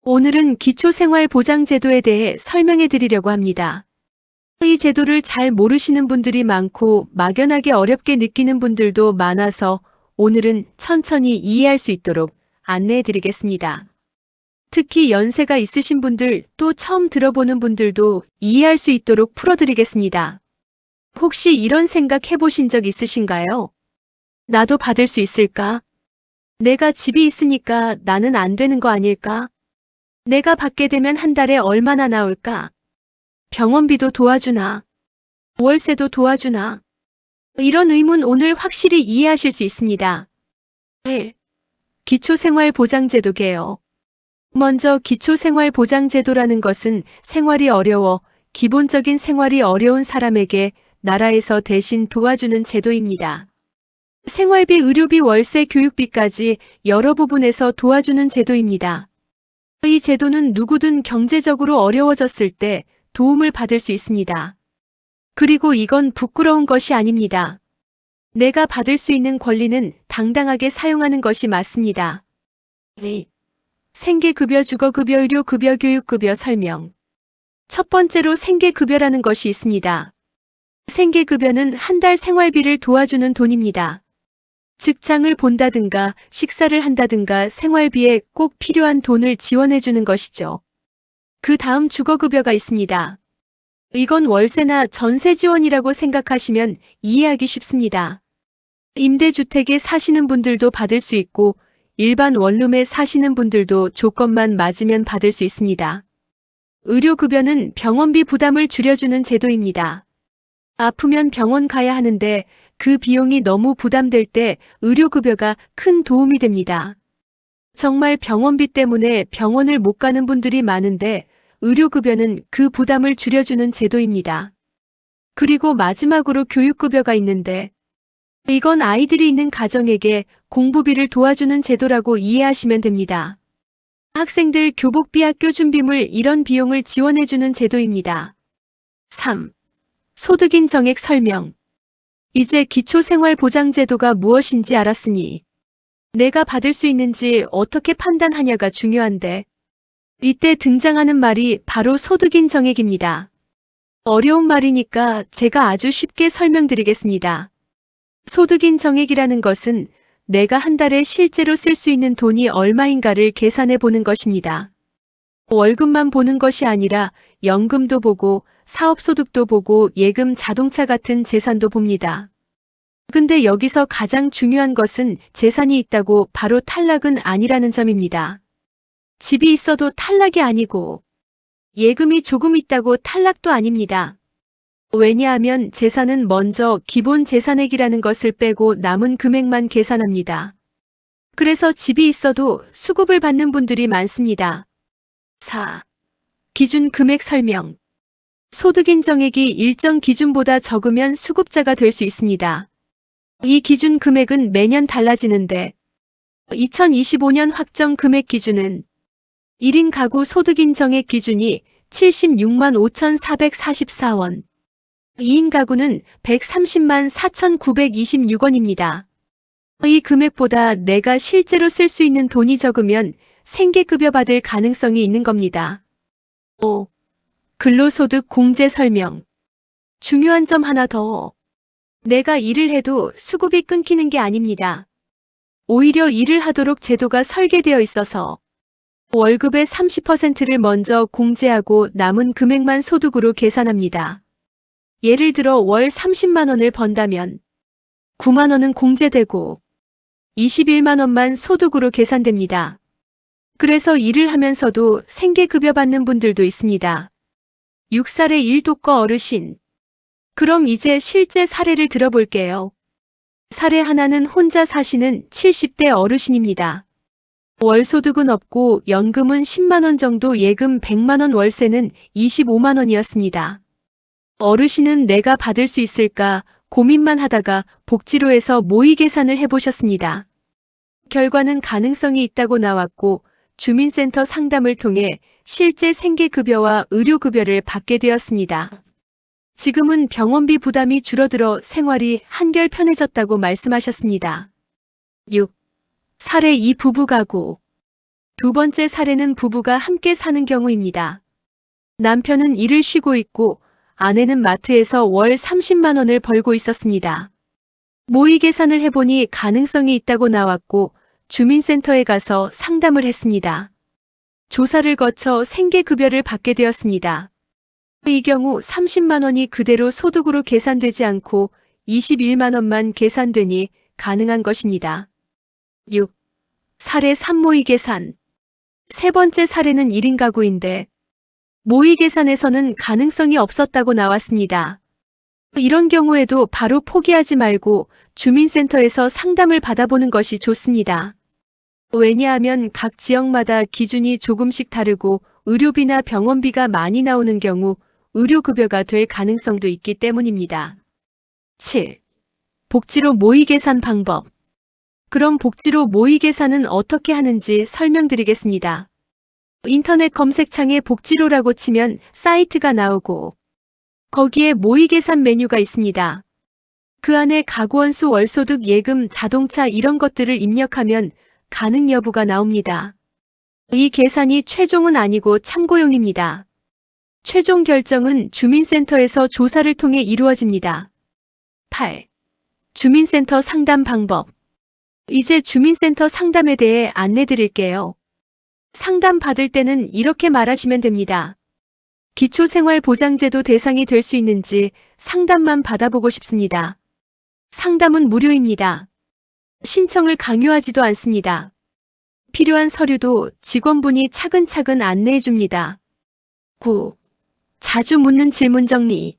오늘은 기초생활보장제도에 대해 설명해 드리려고 합니다. 이 제도를 잘 모르시는 분들이 많고 막연하게 어렵게 느끼는 분들도 많아서 오늘은 천천히 이해할 수 있도록 안내해 드리겠습니다. 특히 연세가 있으신 분들, 또 처음 들어보는 분들도 이해할 수 있도록 풀어드리겠습니다. 혹시 이런 생각 해보신 적 있으신가요? 나도 받을 수 있을까? 내가 집이 있으니까 나는 안 되는 거 아닐까? 내가 받게 되면 한 달에 얼마나 나올까? 병원비도 도와주나? 월세도 도와주나? 이런 의문 오늘 확실히 이해하실 수 있습니다. 1. 기초생활보장제도 개요. 먼저 기초생활보장제도라는 것은 생활이 어려워 기본적인 생활이 어려운 사람에게 나라에서 대신 도와주는 제도입니다. 생활비, 의료비, 월세, 교육비까지 여러 부분에서 도와주는 제도입니다. 이 제도는 누구든 경제적으로 어려워졌을 때 도움을 받을 수 있습니다. 그리고 이건 부끄러운 것이 아닙니다. 내가 받을 수 있는 권리는 당당하게 사용하는 것이 맞습니다. 2. 생계급여, 주거급여, 의료급여, 교육급여 설명. 첫 번째로 생계급여라는 것이 있습니다. 생계급여는 한 달 생활비를 도와주는 돈입니다. 직장을 본다든가 식사를 한다든가 생활비에 꼭 필요한 돈을 지원해주는 것이죠. 그 다음 주거급여가 있습니다. 이건 월세나 전세 지원이라고 생각하시면 이해하기 쉽습니다. 임대주택에 사시는 분들도 받을 수 있고 일반 원룸에 사시는 분들도 조건만 맞으면 받을 수 있습니다. 의료급여는 병원비 부담을 줄여주는 제도입니다. 아프면 병원 가야 하는데 그 비용이 너무 부담될 때 의료급여가 큰 도움이 됩니다. 정말 병원비 때문에 병원을 못 가는 분들이 많은데 의료급여는 그 부담을 줄여주는 제도입니다. 그리고 마지막으로 교육급여가 있는데 이건 아이들이 있는 가정에게 공부비를 도와주는 제도라고 이해하시면 됩니다. 학생들 교복비, 학교 준비물 이런 비용을 지원해주는 제도입니다. 3. 소득인 정액 설명. 이제 기초생활보장제도가 무엇인지 알았으니 내가 받을 수 있는지 어떻게 판단하냐가 중요한데 이때 등장하는 말이 바로 소득인 정액입니다. 어려운 말이니까 제가 아주 쉽게 설명드리겠습니다. 소득인 정액이라는 것은 내가 한 달에 실제로 쓸 수 있는 돈이 얼마인가를 계산해 보는 것입니다. 월급만 보는 것이 아니라 연금도 보고 사업소득도 보고 예금, 자동차 같은 재산도 봅니다. 근데 여기서 가장 중요한 것은 재산이 있다고 바로 탈락은 아니라는 점입니다. 집이 있어도 탈락이 아니고 예금이 조금 있다고 탈락도 아닙니다. 왜냐하면 재산은 먼저 기본 재산액이라는 것을 빼고 남은 금액만 계산합니다. 그래서 집이 있어도 수급을 받는 분들이 많습니다. 4. 기준 금액 설명. 소득인 정액이 일정 기준보다 적으면 수급자가 될 수 있습니다. 이 기준 금액은 매년 달라지는데 2025년 확정 금액 기준은 1인 가구 소득인 정액 기준이 76만 5,444원, 2인 가구는 130만 4,926원입니다. 이 금액보다 내가 실제로 쓸 수 있는 돈이 적으면 생계급여 받을 가능성이 있는 겁니다. 5. 근로소득 공제 설명. 중요한 점 하나 더. 내가 일을 해도 수급이 끊기는 게 아닙니다. 오히려 일을 하도록 제도가 설계되어 있어서 월급의 30%를 먼저 공제하고 남은 금액만 소득으로 계산합니다. 예를 들어 월 30만 원을 번다면 9만 원은 공제되고 21만 원만 소득으로 계산됩니다. 그래서 일을 하면서도 생계급여 받는 분들도 있습니다. 6살의 일독거 어르신. 그럼 이제 실제 사례를 들어볼게요. 사례 하나는 혼자 사시는 70대 어르신입니다. 월소득은 없고 연금은 10만 원 정도, 예금 100만 원, 월세는 25만 원이었습니다. 어르신은 내가 받을 수 있을까 고민만 하다가 복지로에서 모의 계산을 해보셨습니다. 결과는 가능성이 있다고 나왔고 주민센터 상담을 통해 실제 생계급여와 의료급여를 받게 되었습니다. 지금은 병원비 부담이 줄어들어 생활이 한결 편해졌다고 말씀하셨습니다. 6. 사례 2 부부 가구. 두 번째 사례는 부부가 함께 사는 경우입니다. 남편은 일을 쉬고 있고 아내는 마트에서 월 30만 원을 벌고 있었습니다. 모의 계산을 해보니 가능성이 있다고 나왔고 주민센터에 가서 상담을 했습니다. 조사를 거쳐 생계급여를 받게 되었습니다. 이 경우 30만 원이 그대로 소득으로 계산되지 않고 21만 원만 계산되니 가능한 것입니다. 6. 사례 3 모의 계산. 세 번째 사례는 1인 가구인데 모의 계산에서는 가능성이 없었다고 나왔습니다. 이런 경우에도 바로 포기하지 말고 주민센터에서 상담을 받아보는 것이 좋습니다. 왜냐하면 각 지역마다 기준이 조금씩 다르고 의료비나 병원비가 많이 나오는 경우 의료급여가 될 가능성도 있기 때문입니다. 7. 복지로 모의 계산 방법. 그럼 복지로 모의 계산은 어떻게 하는지 설명드리겠습니다. 인터넷 검색창에 복지로라고 치면 사이트가 나오고 거기에 모의 계산 메뉴가 있습니다. 그 안에 가구원수 월소득 예금 자동차 이런 것들을 입력하면 가능 여부가 나옵니다. 이 계산이 최종은 아니고 참고용입니다. 최종 결정은 주민센터에서 조사를 통해 이루어집니다. 8. 주민센터 상담 방법. 이제 주민센터 상담에 대해 안내 드릴게요. 상담 받을 때는 이렇게 말하시면 됩니다. 기초생활보장제도 대상이 될 수 있는지 상담만 받아보고 싶습니다. 상담은 무료입니다. 신청을 강요하지도 않습니다. 필요한 서류도 직원분이 차근차근 안내해 줍니다. 9. 자주 묻는 질문 정리.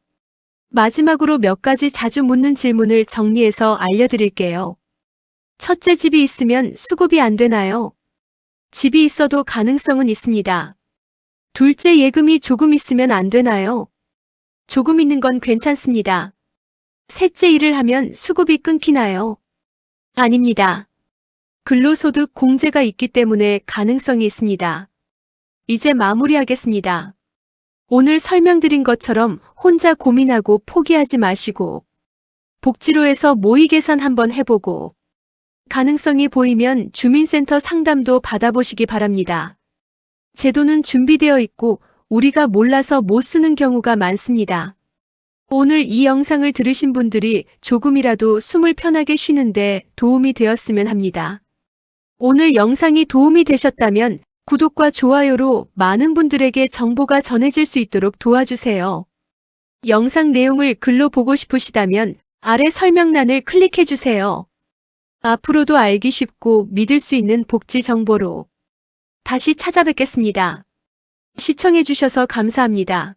마지막으로 몇 가지 자주 묻는 질문을 정리해서 알려드릴게요. 첫째, 집이 있으면 수급이 안 되나요? 집이 있어도 가능성은 있습니다. 둘째, 예금이 조금 있으면 안 되나요? 조금 있는 건 괜찮습니다. 셋째, 일을 하면 수급이 끊기나요? 아닙니다. 근로소득 공제가 있기 때문에 가능성이 있습니다. 이제 마무리하겠습니다. 오늘 설명드린 것처럼 혼자 고민하고 포기하지 마시고 복지로에서 모의 계산 한번 해보고 가능성이 보이면 주민센터 상담도 받아보시기 바랍니다. 제도는 준비되어 있고 우리가 몰라서 못 쓰는 경우가 많습니다. 오늘 이 영상을 들으신 분들이 조금이라도 숨을 편하게 쉬는데 도움이 되었으면 합니다. 오늘 영상이 도움이 되셨다면 구독과 좋아요로 많은 분들에게 정보가 전해질 수 있도록 도와주세요. 영상 내용을 글로 보고 싶으시다면 아래 설명란을 클릭해주세요. 앞으로도 알기 쉽고 믿을 수 있는 복지 정보로 다시 찾아뵙겠습니다. 시청해주셔서 감사합니다.